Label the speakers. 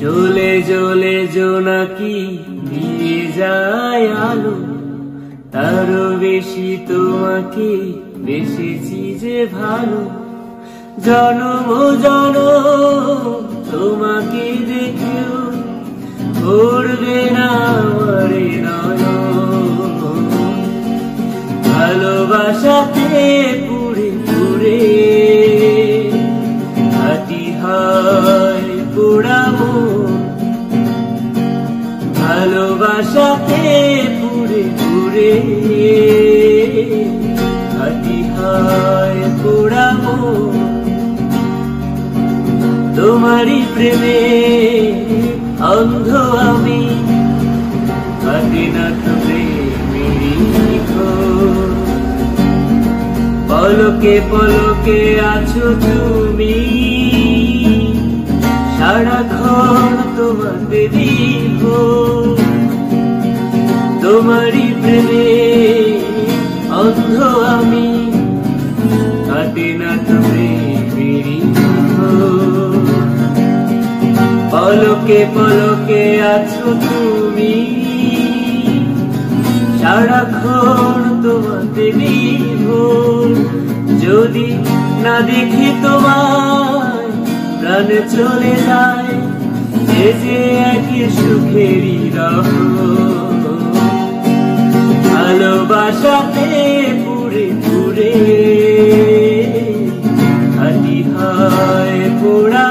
Speaker 1: জ্বলে জ্বলে জোনাকি দিয়ে যায় আলো, তারও বেশি তোমাকে বেসেছি যে ভালো। জনম জনম তোমাকে দেখেও করবে না আমারে নয়ন। ভালোবাসাতে পুরে পুরে হাতি হয় পোড়াবো, ভালোবাসাতে পুরে পুরে হাতি হয় পোড়াবো। তোমারই প্রেমে অন্ধ আমি, হাতে না তো প্রেমেরই ঘোর। পলকে পলকে আছো তুমি, সারাক্ষণ তোমাকে দিব। তোমারই প্রেমে অন্ধ আমি, হাতে না তো প্রেমেরই ঘোর। পলকে পলকে আছো তুমি, সারাক্ষণ তোমাকে দিব। যদি না দেখি তোমায় প্রাণ চলে যায়, যে যে একই সুখেরই রহস্য। ভালোবাসাতে পুরে পুরে হাতি হয় পোড়া।